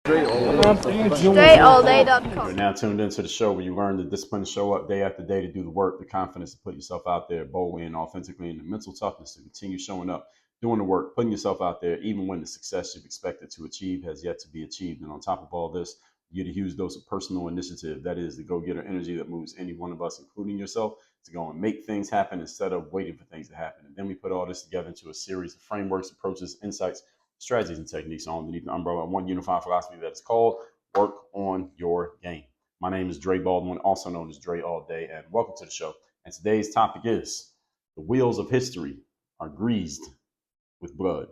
StrayAllDay.com. You're now tuned into the show where you learn the discipline to show up day after day, to do the work, the confidence to put yourself out there boldly and authentically, and the mental toughness to continue showing up, doing the work, putting yourself out there, even when the success you've expected to achieve has yet to be achieved. And on top of all this, you get a huge dose of personal initiative. That is the go-getter energy that moves any one of us, including yourself, to go and make things happen instead of waiting for things to happen. And then we put all this together into a series of frameworks, approaches, insights, strategies, and techniques all underneath the umbrella of one unified philosophy that is called Work on Your Game. My name is Dre Baldwin, also known as Dre All Day, and welcome to the show. And today's topic is: the wheels of history are greased with blood.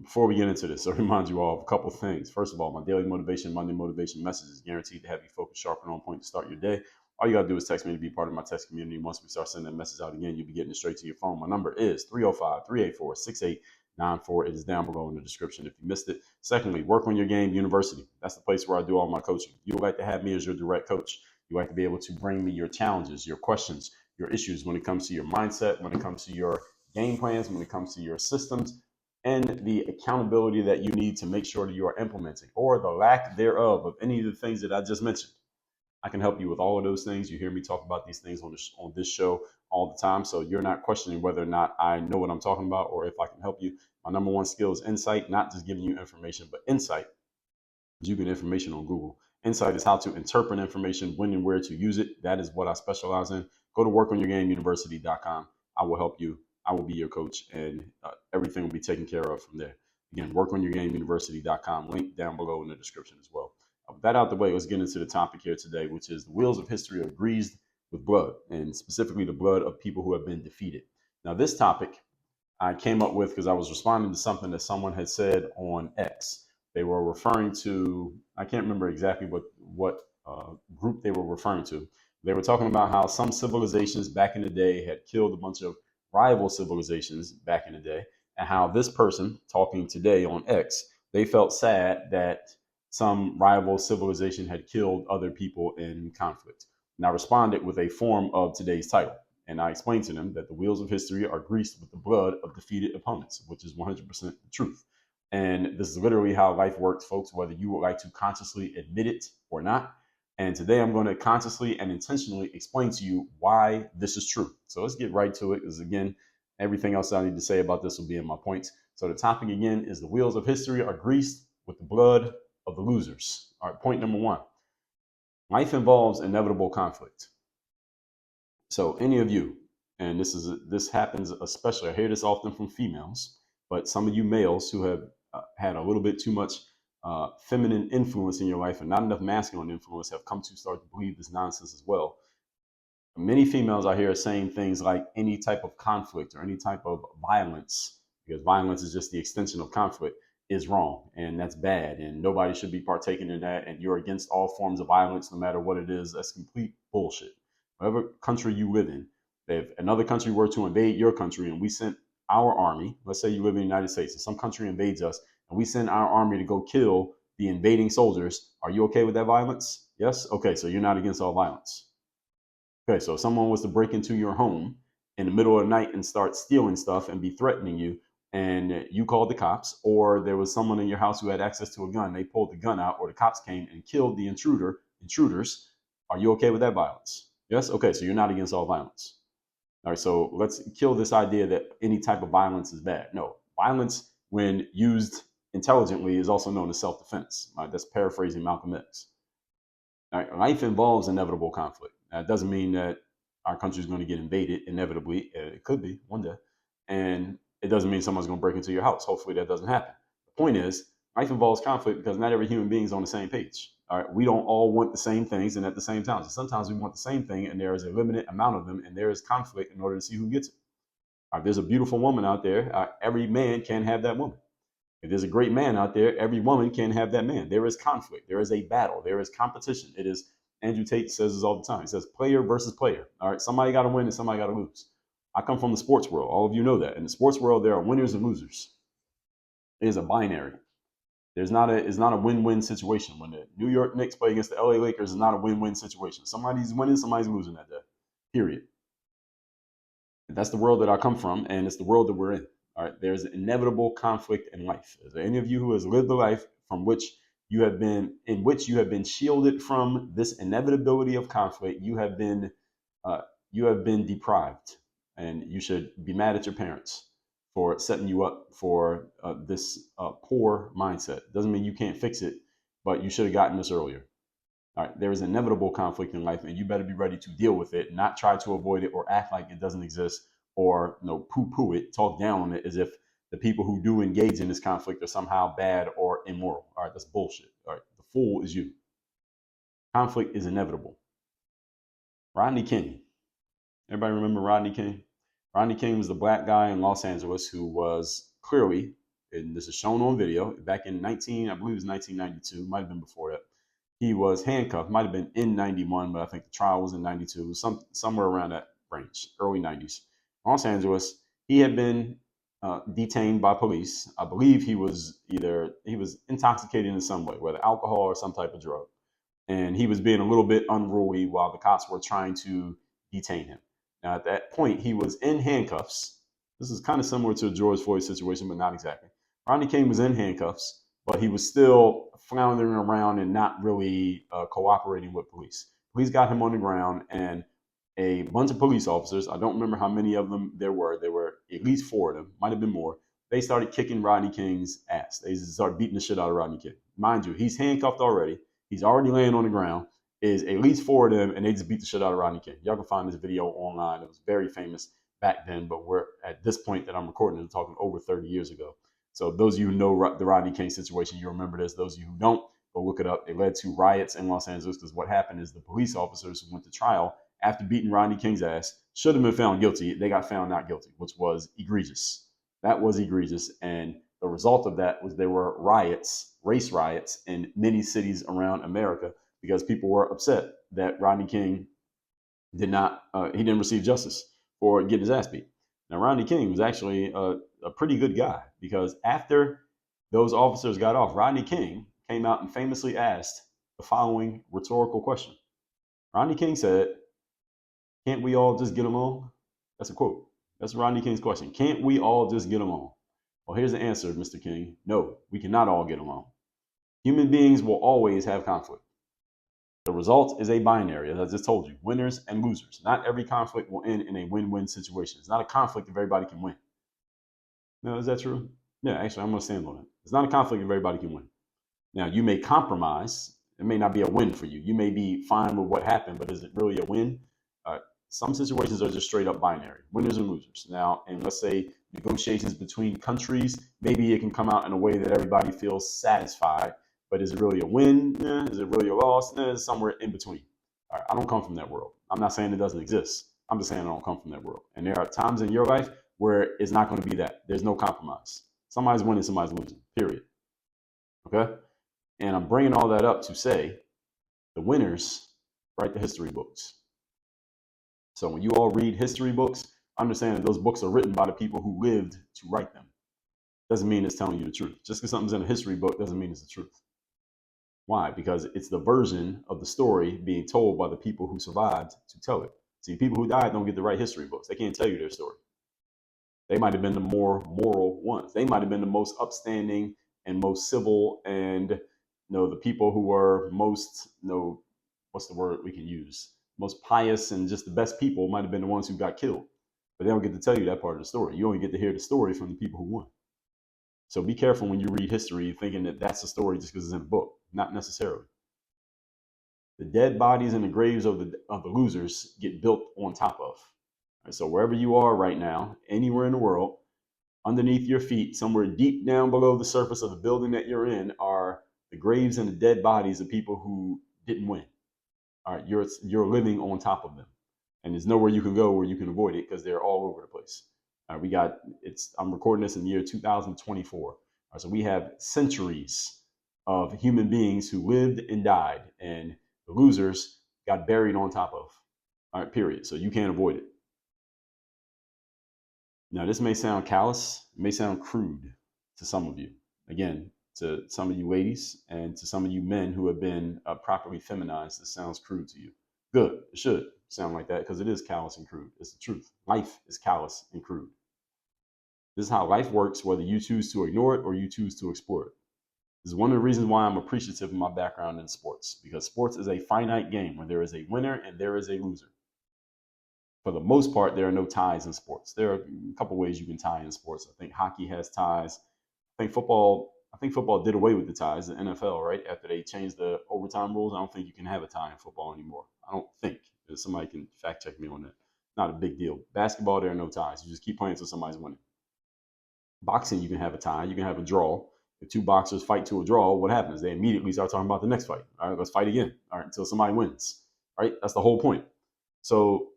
Before we get into this, I remind you all of a couple of things. First of all, my daily motivation, Monday motivation message is guaranteed to have you focused, sharp, and on point to start your day. All you got to do is text me to be part of my text community. Once we start sending that message out again, you'll be getting it straight to your phone. My number is 305-384-6894. It is down below in the description if you missed it. Secondly, Work on Your Game University. That's the place where I do all my coaching. You would like to have me as your direct coach. You like to be able to bring me your challenges, your questions, your issues when it comes to your mindset, when it comes to your game plans, when it comes to your systems, and the accountability that you need to make sure that you are implementing, or the lack thereof, of any of the things that I just mentioned. I can help you with all of those things. You hear me talk about these things on this show all the time, so you're not questioning whether or not I know what I'm talking about or if I can help you. My number one skill is insight, not just giving you information, but insight. You get information on Google. Insight is how to interpret information, when and where to use it. That is what I specialize in. Go to workonyourgameuniversity.com. I will help you. I will be your coach, and everything will be taken care of from there. Again, workonyourgameuniversity.com. Link down below in the description as well. With that out the way, let's get into the topic here today, which is the wheels of history are greased with blood, and specifically the blood of people who have been defeated. Now, this topic I came up with because I was responding to something that someone had said on X. They were referring to, I can't remember exactly what group they were referring to. They were talking about how some civilizations back in the day had killed a bunch of rival civilizations back in the day, and how this person talking today on X, they felt sad that some rival civilization had killed other people in conflict. And I responded with a form of today's title. And I explained to them that the wheels of history are greased with the blood of defeated opponents, which is 100% the truth. And this is literally how life works, folks, whether you would like to consciously admit it or not. And today I'm going to consciously and intentionally explain to you why this is true. So let's get right to it, because again, everything else I need to say about this will be in my points. So the topic again is: the wheels of history are greased with the blood of the losers. All right, point number one. Life involves inevitable conflict. So any of you, and this happens especially, I hear this often from females, but some of you males who have had a little bit too much feminine influence in your life and not enough masculine influence have come to start to believe this nonsense as well. Many females out here are saying things like any type of conflict or any type of violence, because violence is just the extension of conflict, is wrong, and that's bad, and nobody should be partaking in that, and you're against all forms of violence no matter what it is. That's complete bullshit. Whatever country you live in, if another country were to invade your country and we sent our army, let's say you live in the United States and some country invades us and we send our army to go kill the invading soldiers, are you okay with that violence? Yes? Okay, so you're not against all violence. Okay, so if someone was to break into your home in the middle of the night and start stealing stuff and be threatening you, and you called the cops, or there was someone in your house who had access to a gun, they pulled the gun out, or the cops came and killed the intruders, are you okay with that violence? Yes? Okay, so you're not against all violence. All right, so let's kill this idea that any type of violence is bad. No, violence, when used intelligently, is also known as self-defense. Right? That's paraphrasing Malcolm X. All right, life involves inevitable conflict. Now, it doesn't mean that our country is going to get invaded inevitably. It could be one day. And it doesn't mean someone's going to break into your house. Hopefully that doesn't happen. The point is, life involves conflict because not every human being is on the same page. All right, we don't all want the same things and at the same time. So sometimes we want the same thing and there is a limited amount of them and there is conflict in order to see who gets it. All right, there's a beautiful woman out there. Every man can have that woman. If there's a great man out there, every woman can have that man. There is conflict. There is a battle. There is competition. It is, Andrew Tate says this all the time. He says player versus player. All right, somebody got to win and somebody got to lose. I come from the sports world. All of you know that. In the sports world, there are winners and losers. It is a binary. It's not a win-win situation. When the New York Knicks play against the LA Lakers, it's not a win-win situation. Somebody's winning, somebody's losing that day. Period. And that's the world that I come from, and it's the world that we're in. All right. There's inevitable conflict in life. Is there any of you who has lived a life from which in which you have been shielded from this inevitability of conflict. Uh, you have been deprived, and you should be mad at your parents for setting you up for this poor mindset. Doesn't mean you can't fix it, but you should have gotten this earlier. All right, there is inevitable conflict in life, and you better be ready to deal with it, not try to avoid it or act like it doesn't exist, or poo-poo it, talk down on it as if the people who do engage in this conflict are somehow bad or immoral. All right, that's bullshit. All right, the fool is you. Conflict is inevitable. Rodney King. Everybody remember Rodney King? Rodney King was the black guy in Los Angeles who was clearly, and this is shown on video, back in I believe it was 1992, might have been before that. He was handcuffed, might have been in 91, but I think the trial was in 92, somewhere around that range, early 90s. Los Angeles, he had been detained by police. I believe he was intoxicated in some way, whether alcohol or some type of drug. And he was being a little bit unruly while the cops were trying to detain him. Now, at that point, he was in handcuffs. This is kind of similar to a George Floyd situation, but not exactly. Rodney King was in handcuffs, but he was still floundering around and not really cooperating with police. Police got him on the ground, and a bunch of police officers, I don't remember how many of them there were at least 4 of them, might have been more, they started kicking Rodney King's ass. They started beating the shit out of Rodney King. Mind you, he's handcuffed already. He's already laying on the ground. Is at least 4 of them, and they just beat the shit out of Rodney King. Y'all can find this video online. It was very famous back then, but we're at this point that I'm recording it, talking over 30 years ago. So those of you who know the Rodney King situation, you remember this. Those of you who don't, go look it up. It led to riots in Los Angeles because what happened is the police officers who went to trial after beating Rodney King's ass should have been found guilty. They got found not guilty, which was egregious. That was egregious, and the result of that was there were riots, race riots, in many cities around America because people were upset that Rodney King didn't receive justice for getting his ass beat. Now, Rodney King was actually a pretty good guy because after those officers got off, Rodney King came out and famously asked the following rhetorical question. Rodney King said, "Can't we all just get along?" That's a quote. That's Rodney King's question. Can't we all just get along? Well, here's the answer, Mr. King. No, we cannot all get along. Human beings will always have conflict. The result is a binary, as I just told you, winners and losers. Not every conflict will end in a win-win situation. It's not a conflict if everybody can win. No, is that true? Yeah, actually, I'm going to stand on it. It's not a conflict if everybody can win. Now, you may compromise. It may not be a win for you. You may be fine with what happened, but is it really a win? Some situations are just straight up binary, winners and losers. Now, and let's say negotiations between countries, maybe it can come out in a way that everybody feels satisfied. But is it really a win? Is it really a loss? It's somewhere in between. All right, I don't come from that world. I'm not saying it doesn't exist. I'm just saying I don't come from that world. And there are times in your life where it's not going to be that. There's no compromise. Somebody's winning, somebody's losing, period. Okay? And I'm bringing all that up to say the winners write the history books. So when you all read history books, understand that those books are written by the people who lived to write them. Doesn't mean it's telling you the truth. Just because something's in a history book doesn't mean it's the truth. Why? Because it's the version of the story being told by the people who survived to tell it. See, people who died don't get to write history books. They can't tell you their story. They might have been the more moral ones. They might have been the most upstanding and most civil, and the people who were most, what's the word we can use? Most pious and just the best people might have been the ones who got killed. But they don't get to tell you that part of the story. You only get to hear the story from the people who won. So be careful when you read history thinking that that's the story just because it's in a book. Not necessarily. The dead bodies and the graves of the losers get built on top of. Right, so wherever you are right now, anywhere in the world, underneath your feet, somewhere deep down below the surface of the building that you're in, are the graves and the dead bodies of people who didn't win. All right, you're living on top of them, and there's nowhere you can go where you can avoid it because they're all over the place. All right, I'm recording this in the year 2024. All right, so we have centuries of human beings who lived and died, and the losers got buried on top of. All right, period. So you can't avoid it. Now, this may sound callous, it may sound crude to some of you. Again, to some of you ladies and to some of you men who have been properly feminized, this sounds crude to you. Good, it should sound like that because it is callous and crude. It's the truth. Life is callous and crude. This is how life works, whether you choose to ignore it or you choose to explore it. This is one of the reasons why I'm appreciative of my background in sports, because sports is a finite game where there is a winner and there is a loser. For the most part, there are no ties in sports. There are a couple ways you can tie in sports. I think hockey has ties. I think football did away with the ties, the NFL, right? After they changed the overtime rules, I don't think you can have a tie in football anymore. I don't think. Somebody can fact check me on that. Not a big deal. Basketball, there are no ties. You just keep playing until somebody's winning. Boxing, you can have a tie. You can have a draw. If two boxers fight to a draw, what happens? They immediately start talking about the next fight. All right, let's fight again. All right, until somebody wins. Right? That's the whole point. So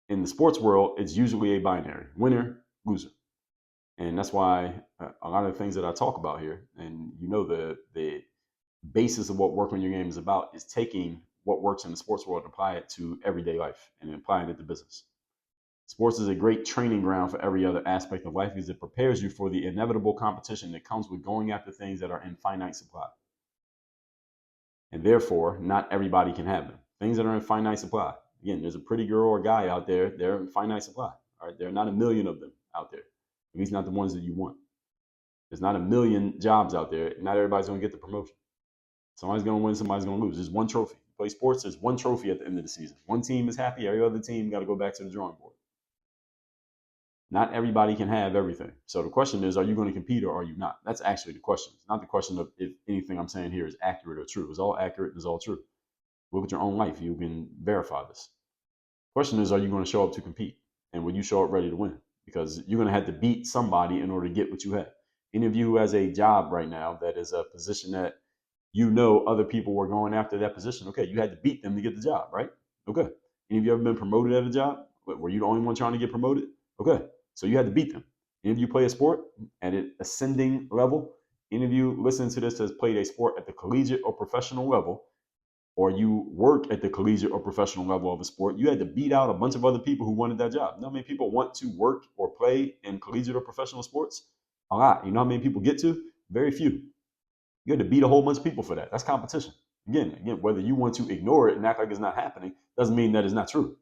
in the sports world, it's usually a binary: winner, loser. And that's why a lot of the things that I talk about here, and the basis of what work on your game is about, is taking what works in the sports world and apply it to everyday life and applying it to business. Sports is a great training ground for every other aspect of life because it prepares you for the inevitable competition that comes with going after things that are in finite supply. And therefore, not everybody can have them. Things that are in finite supply. Again, there's a pretty girl or guy out there, they're in finite supply. All right, there are not a million of them out there. At least not the ones that you want. There's not a million jobs out there. Not everybody's going to get the promotion. Somebody's going to win, somebody's going to lose. There's one trophy. You play sports, there's one trophy at the end of the season. One team is happy, every other team got to go back to the drawing board. Not everybody can have everything. So the question is, are you going to compete or are you not? That's actually the question. It's not the question of if anything I'm saying here is accurate or true. It's all accurate and it's all true. Look at your own life. You can verify this. The question is, are you going to show up to compete? And will you show up ready to win? Because you're going to have to beat somebody in order to get what you have. Any of you who has a job right now that is a position that other people were going after that position, okay, you had to beat them to get the job, right? Okay. Any of you ever been promoted at a job? Were you the only one trying to get promoted? Okay. So you had to beat them. Any of you play a sport at an ascending level? Any of you listening to this has played a sport at the collegiate or professional level, or you work at the collegiate or professional level of a sport, you had to beat out a bunch of other people who wanted that job. You know how many people want to work or play in collegiate or professional sports? A lot. You know how many people get to? Very few. You had to beat a whole bunch of people for that. That's competition. Again, whether you want to ignore it and act like it's not happening doesn't mean that it's not true.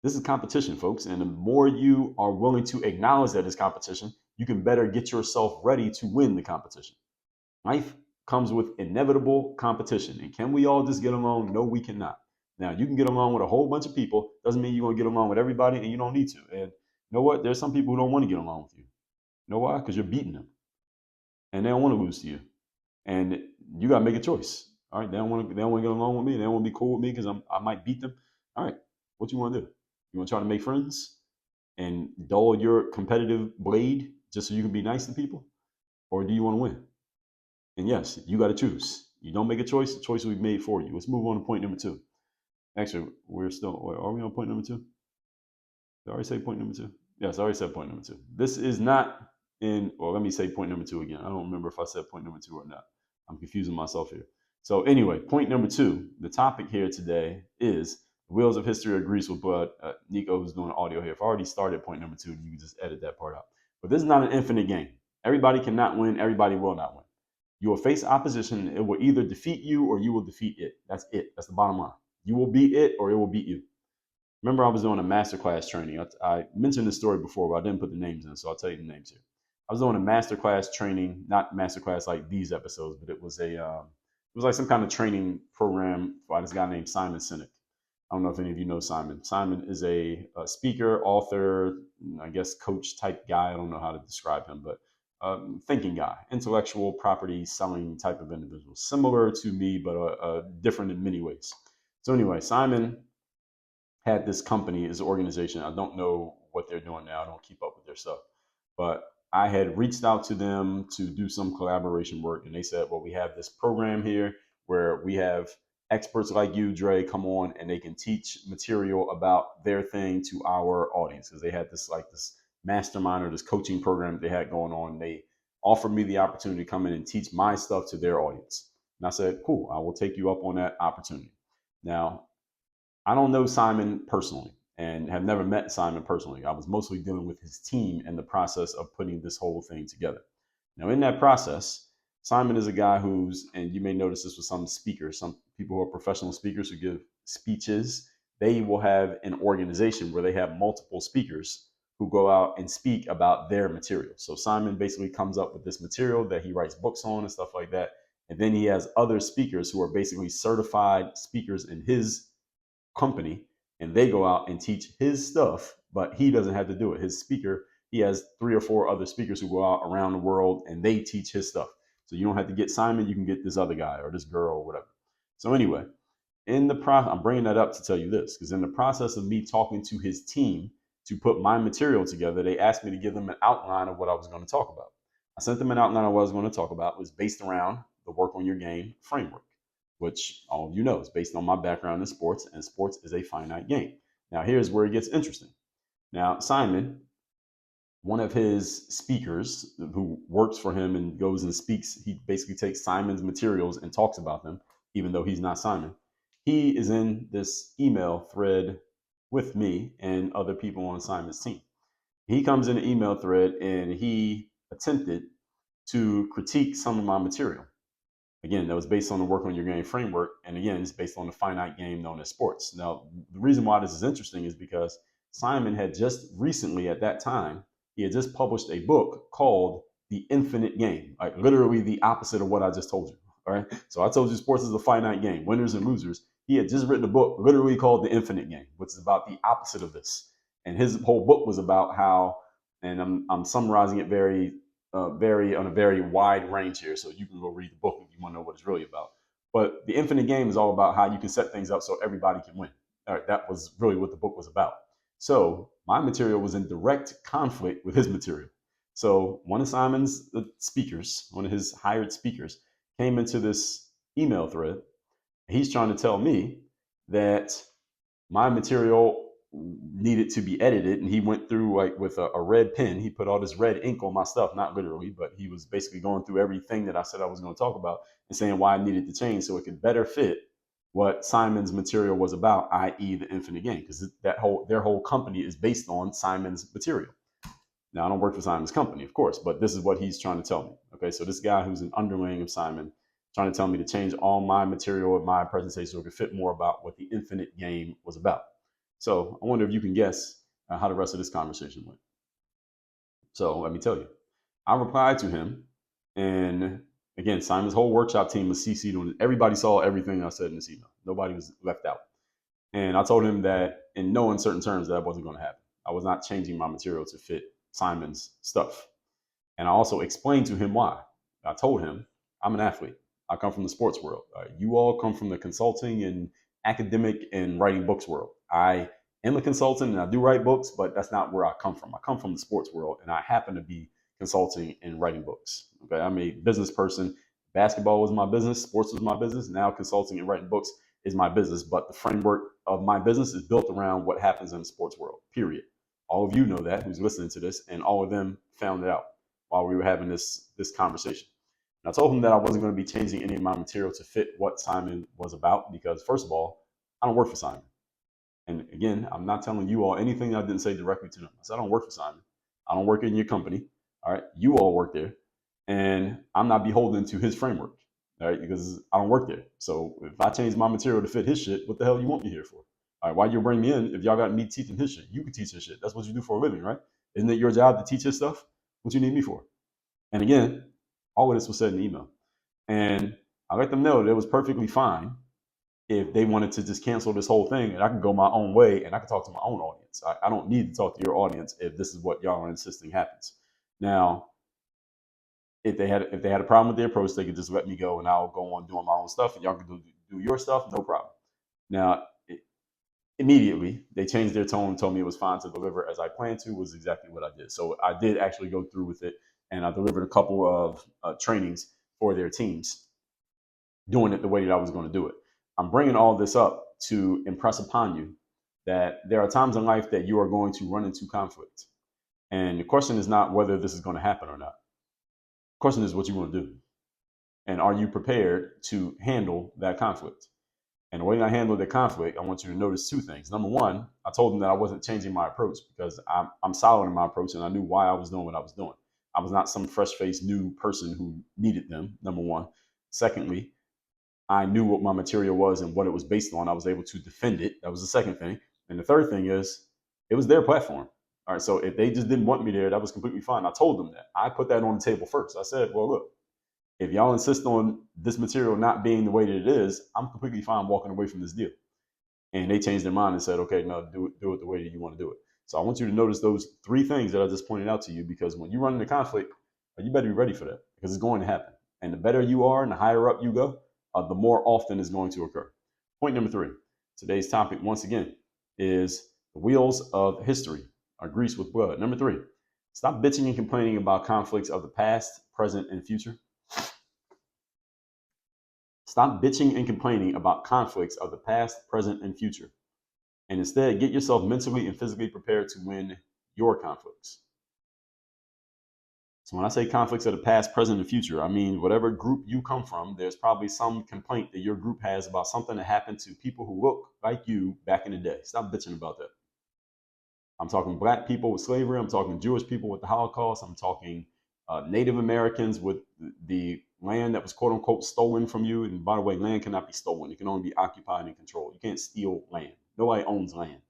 This is competition, folks. And the more you are willing to acknowledge that it's competition, you can better get yourself ready to win the competition. Life comes with inevitable competition. And can we all just get along? No, we cannot. Now, you can get along with a whole bunch of people. Doesn't mean you're going to get along with everybody, and you don't need to. And you know what? There's some people who don't want to get along with you. You know why? Because you're beating them. And they don't want to lose to you. And you got to make a choice. All right, they don't want to get along with me. They don't want to be cool with me because I might beat them. All right, what you want to do? You want to try to make friends and dull your competitive blade just so you can be nice to people? Or do you want to win? And yes, you got to choose. You don't make a choice, the choice will be made for you. Let's move on to point number 2. Actually, are we on point number 2? Did I already say point number 2? Yes, I already said point number 2. This is not let me say point number 2 again. I don't remember if I said point number 2 or not. I'm confusing myself here. So anyway, point number 2, the topic here today is the wheels of history are greased with blood. Nico, who's doing audio here, if I already started point number 2, you can just edit that part out. But this is not an infinite game. Everybody cannot win. Everybody will not win. You will face opposition. It will either defeat you or you will defeat it. That's it. That's the bottom line. You will beat it or it will beat you. Remember, I was doing a masterclass training. I mentioned this story before, but I didn't put the names in, so I'll tell you the names here. I was doing a masterclass training, not masterclass like these episodes, but it was like some kind of training program by this guy named Simon Sinek. I don't know if any of you know Simon. Simon is a speaker, author, I guess coach type guy. I don't know how to describe him, but thinking guy, intellectual property selling type of individual, similar to me, but different in many ways. So anyway, Simon had this company, his organization. I don't know what they're doing now. I don't keep up with their stuff, but I had reached out to them to do some collaboration work, and they said, well, we have this program here where we have experts like you, Dre, come on and they can teach material about their thing to our audience, because they had this mastermind or this coaching program they had going on. They offered me the opportunity to come in and teach my stuff to their audience. And I said, cool, I will take you up on that opportunity. Now, I don't know Simon personally and have never met Simon personally. I was mostly dealing with his team in the process of putting this whole thing together. Now, in that process, Simon is a guy and you may notice this with some speakers, some people who are professional speakers who give speeches, they will have an organization where they have multiple speakers who go out and speak about their material. So Simon basically comes up with this material that he writes books on and stuff like that. And then he has other speakers who are basically certified speakers in his company, and they go out and teach his stuff, but he doesn't have to do it. His speaker, he has 3 or 4 other speakers who go out around the world and they teach his stuff. So you don't have to get Simon, you can get this other guy or this girl or whatever. So anyway, in the process, I'm bringing that up to tell you this, because in the process of me talking to his team to put my material together, they asked me to give them an outline of what I was going to talk about. I sent them an outline of what I was going to talk about. It was based around the work on your game framework, which all of you know is based on my background in sports, and sports is a finite game. Now, here's where it gets interesting. Now, Simon, one of his speakers who works for him and goes and speaks, he basically takes Simon's materials and talks about them, even though he's not Simon. He is in this email thread with me and other people on Simon's team. He comes in the email thread and he attempted to critique some of my material. Again, that was based on the work on your game framework. And again, it's based on the finite game known as sports. Now, the reason why this is interesting is because Simon had just recently, at that time, he had just published a book called The Infinite Game, like literally the opposite of what I just told you. All right. So I told you sports is a finite game, winners and losers. He had just written a book literally called The Infinite Game, which is about the opposite of this. And his whole book was about how, and I'm summarizing it very on a very wide range here. So you can go read the book if you want to know what it's really about. But the infinite game is all about how you can set things up so everybody can win. All right, that was really what the book was about. So my material was in direct conflict with his material. So one of Simon's speakers, one of his hired speakers, came into this email thread. He's trying to tell me that my material needed to be edited, and he went through like with a red pen. He put all this red ink on my stuff, not literally, but he was basically going through everything that I said I was going to talk about and saying why I needed to change so it could better fit what Simon's material was about, i.e. the infinite game, because their whole company is based on Simon's material. Now, I don't work for Simon's company, of course, but this is what he's trying to tell me. Okay, so this guy who's an underling of Simon trying to tell me to change all my material in my presentation so it could fit more about what the infinite game was about. So I wonder if you can guess how the rest of this conversation went. So let me tell you. I replied to him, and again, Simon's whole workshop team was CC'd on it. Everybody saw everything I said in this email. Nobody was left out. And I told him that in no uncertain terms that wasn't going to happen. I was not changing my material to fit Simon's stuff. And I also explained to him why. I told him, I'm an athlete. I come from the sports world. You all come from the consulting and academic and writing books world. I am a consultant and I do write books, but that's not where I come from. I come from the sports world, and I happen to be consulting and writing books. Okay, I'm a business person. Basketball was my business. Sports was my business. Now consulting and writing books is my business. But the framework of my business is built around what happens in the sports world, period. All of you know that who's listening to this, and all of them found it out while we were having this conversation. And I told him that I wasn't going to be changing any of my material to fit what Simon was about because, first of all, I don't work for Simon. And again, I'm not telling you all anything I didn't say directly to them. I said, I don't work for Simon. I don't work in your company. All right. You all work there. And I'm not beholden to his framework. All right. Because I don't work there. So if I change my material to fit his shit, what the hell you want me here for? All right. Why you bring me in if y'all got me teaching his shit? You can teach his shit. That's what you do for a living, right? Isn't it your job to teach his stuff? What you need me for? And again, all of this was said in the email. And I let them know that it was perfectly fine if they wanted to just cancel this whole thing and I could go my own way and I could talk to my own audience. I don't need to talk to your audience if this is what y'all are insisting happens. Now, if they had a problem with the approach, they could just let me go and I'll go on doing my own stuff and y'all can do your stuff, no problem. Now, immediately they changed their tone and told me it was fine to deliver as I planned to, was exactly what I did. So I did actually go through with it, and I delivered a couple of trainings for their teams, doing it the way that I was going to do it. I'm bringing all this up to impress upon you that there are times in life that you are going to run into conflict. And the question is not whether this is going to happen or not. The question is what you want to do. And are you prepared to handle that conflict? And the way I handled the conflict, I want you to notice two things. Number one, I told them that I wasn't changing my approach because I'm solid in my approach and I knew why I was doing what I was doing. I was not some fresh-faced new person who needed them, number one. Secondly, I knew what my material was and what it was based on. I was able to defend it. That was the second thing. And the third thing is it was their platform. All right, so if they just didn't want me there, that was completely fine. I told them that. I put that on the table first. I said, well, look, if y'all insist on this material not being the way that it is, I'm completely fine walking away from this deal. And they changed their mind and said, okay, no, do it the way that you want to do it. So I want you to notice those three things that I just pointed out to you, because when you run into conflict, you better be ready for that, because it's going to happen. And the better you are and the higher up you go, the more often it's going to occur. Point number 3, today's topic, once again, is the wheels of history are greased with blood. Number 3, stop bitching and complaining about conflicts of the past, present, and future. Stop bitching and complaining about conflicts of the past, present, and future, and instead get yourself mentally and physically prepared to win your conflicts. So when I say conflicts of the past, present, and future, I mean whatever group you come from, there's probably some complaint that your group has about something that happened to people who look like you back in the day. Stop bitching about that. I'm talking black people with slavery. I'm talking Jewish people with the Holocaust. I'm talking Native Americans with the land that was quote unquote stolen from you. And by the way, land cannot be stolen. It can only be occupied and controlled. You can't steal land. Nobody owns land.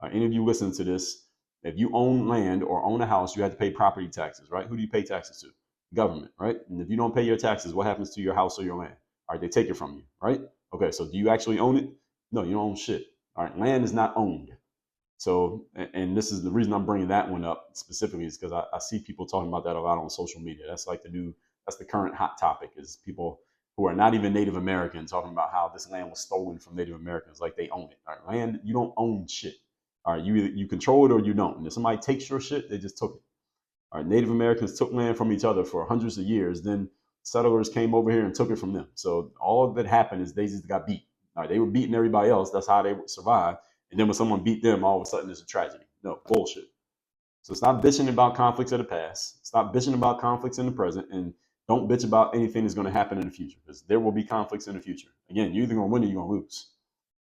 Any of you listen to this, if you own land or own a house, you have to pay property taxes, right? Who do you pay taxes to? Government, right? And if you don't pay your taxes, what happens to your house or your land? All right, they take it from you, right? Okay, so do you actually own it? No, you don't own shit. All right, land is not owned. So, and this is the reason I'm bringing that one up specifically, is because I see people talking about that a lot on social media. That's like that's the current hot topic, is people who are not even Native American talking about how this land was stolen from Native Americans, like they own it. All right, land, you don't own shit. All right, you control it or you don't. And if somebody takes your shit, they just took it. All right, Native Americans took land from each other for hundreds of years. Then settlers came over here and took it from them. So all that happened is they just got beat. All right, they were beating everybody else. That's how they would survive. And then when someone beat them, all of a sudden it's a tragedy. No, bullshit. So stop bitching about conflicts of the past. Stop bitching about conflicts in the present. And don't bitch about anything that's going to happen in the future, because there will be conflicts in the future. Again, you're either going to win or you're going to lose.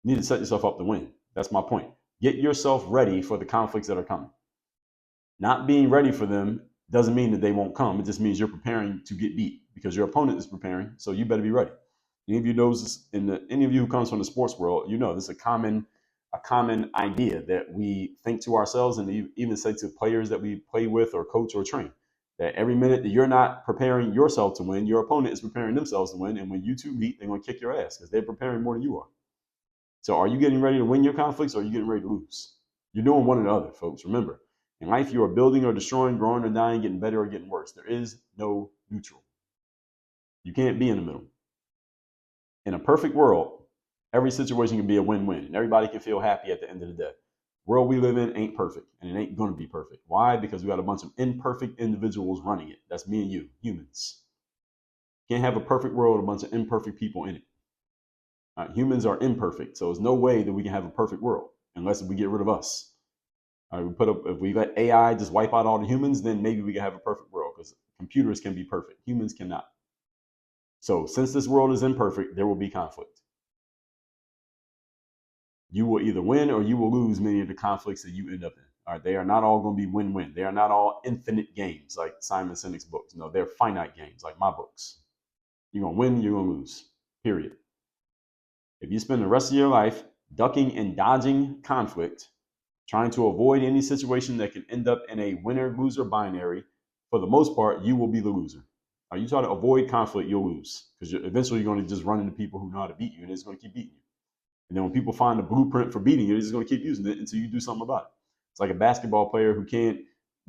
You need to set yourself up to win. That's my point. Get yourself ready for the conflicts that are coming. Not being ready for them doesn't mean that they won't come. It just means you're preparing to get beat, because your opponent is preparing. So you better be ready. Any of you knows this, any of you who comes from the sports world, you know this is a common idea that we think to ourselves, and even say to players that we play with or coach or train, that every minute that you're not preparing yourself to win, your opponent is preparing themselves to win. And when you two meet, they're going to kick your ass because they're preparing more than you are. So are you getting ready to win your conflicts, or are you getting ready to lose? You're doing one or the other, folks. Remember, in life, you are building or destroying, growing or dying, getting better or getting worse. There is no neutral. You can't be in the middle. In a perfect world, every situation can be a win-win, and everybody can feel happy at the end of the day. The world we live in ain't perfect, and it ain't going to be perfect. Why? Because we got a bunch of imperfect individuals running it. That's me and you, humans. Can't have a perfect world with a bunch of imperfect people in it. Humans are imperfect, so there's no way that we can have a perfect world unless we get rid of us. If we let AI just wipe out all the humans, then maybe we can have a perfect world, because computers can be perfect. Humans cannot. So since this world is imperfect, there will be conflict. You will either win or you will lose many of the conflicts that you end up in. All right, they are not all going to be win-win. They are not all infinite games like Simon Sinek's books. No, they're finite games like my books. You're going to win, you're going to lose, period. If you spend the rest of your life ducking and dodging conflict, trying to avoid any situation that can end up in a winner-loser binary, for the most part, you will be the loser. You try to avoid conflict, you'll lose, because eventually you're going to just run into people who know how to beat you, and it's going to keep beating you. And then when people find the blueprint for beating you, they're just going to keep using it until you do something about it. It's like a basketball player who can't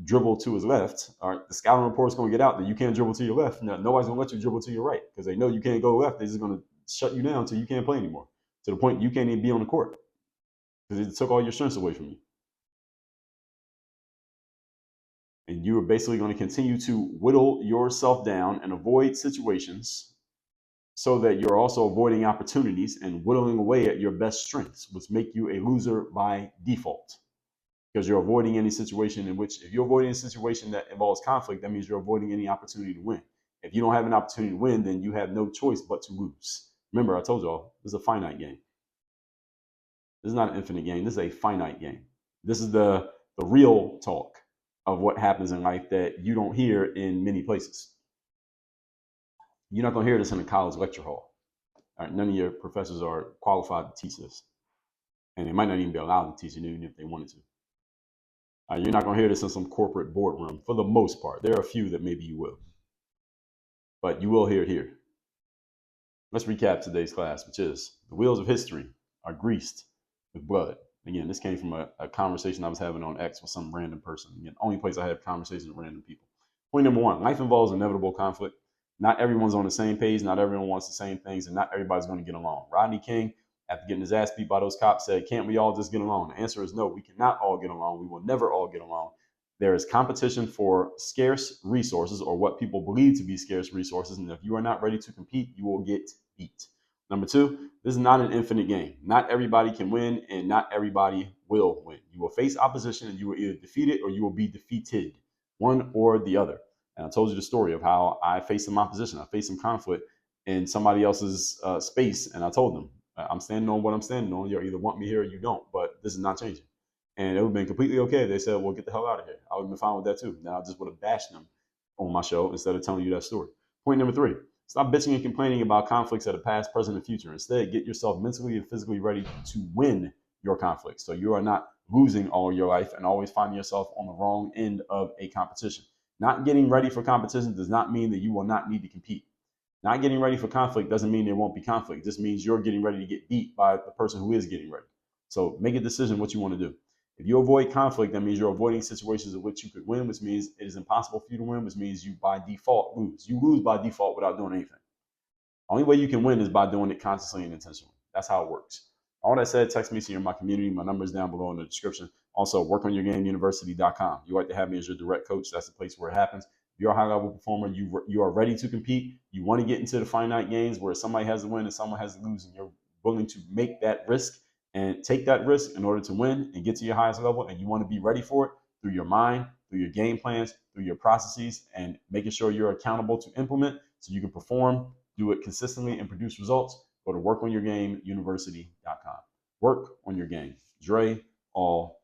dribble to his left. All right, the scouting report's going to get out that you can't dribble to your left. Now, nobody's going to let you dribble to your right, because they know you can't go left. They're just going to shut you down until you can't play anymore, to the point you can't even be on the court, because it took all your strengths away from you. And you are basically going to continue to whittle yourself down and avoid situations, so that you're also avoiding opportunities and whittling away at your best strengths, which make you a loser by default. Because you're avoiding any situation in which, if you're avoiding a situation that involves conflict, that means you're avoiding any opportunity to win. If you don't have an opportunity to win, then you have no choice but to lose. Remember, I told y'all, this is a finite game. This is not an infinite game. This is a finite game. This is the real talk of what happens in life that you don't hear in many places. You're not going to hear this in a college lecture hall. All right, none of your professors are qualified to teach this. And they might not even be allowed to teach it, even if they wanted to. You're not going to hear this in some corporate boardroom for the most part. There are a few that maybe you will, but you will hear it here. Let's recap today's class, which is the wheels of history are greased with blood. Again, this came from a conversation I was having on X with some random person. Again, only place I have conversations with random people. Point number one, life involves inevitable conflict. Not everyone's on the same page. Not everyone wants the same things, and not everybody's going to get along. Rodney King, after getting his ass beat by those cops, said, can't we all just get along? The answer is no, we cannot all get along. We will never all get along. There is competition for scarce resources, or what people believe to be scarce resources. And if you are not ready to compete, you will get beat. Number two, this is not an infinite game. Not everybody can win, and not everybody will win. You will face opposition, and you will either defeat it or you will be defeated, one or the other. And I told you the story of how I faced some opposition. I faced some conflict in somebody else's space, and I told them, I'm standing on what I'm standing on. You either want me here or you don't, but this is not changing. And it would have been completely okay. They said, well, get the hell out of here. I would have been fine with that too. Then I just would have bashed them on my show instead of telling you that story. Point number three, stop bitching and complaining about conflicts that are past, present, and future. Instead, get yourself mentally and physically ready to win your conflicts. So you are not losing all your life and always finding yourself on the wrong end of a competition. Not getting ready for competition does not mean that you will not need to compete. Not getting ready for conflict doesn't mean there won't be conflict. It just means you're getting ready to get beat by the person who is getting ready. So make a decision what you want to do. If you avoid conflict, that means you're avoiding situations in which you could win, which means it is impossible for you to win, which means you by default lose. You lose by default without doing anything. The only way you can win is by doing it consciously and intentionally. That's how it works. All that said, text me so you're in my community. My number is down below in the description. Also, workonyourgameuniversity.com. You like to have me as your direct coach. That's the place where it happens. If you're a high-level performer, you are ready to compete. You want to get into the finite games where somebody has to win and someone has to lose, and you're willing to make that risk and take that risk in order to win and get to your highest level, and you want to be ready for it through your mind, through your game plans, through your processes, and making sure you're accountable to implement so you can perform, do it consistently, and produce results. Go to workonyourgameuniversity.com. Work on your game. Dre, all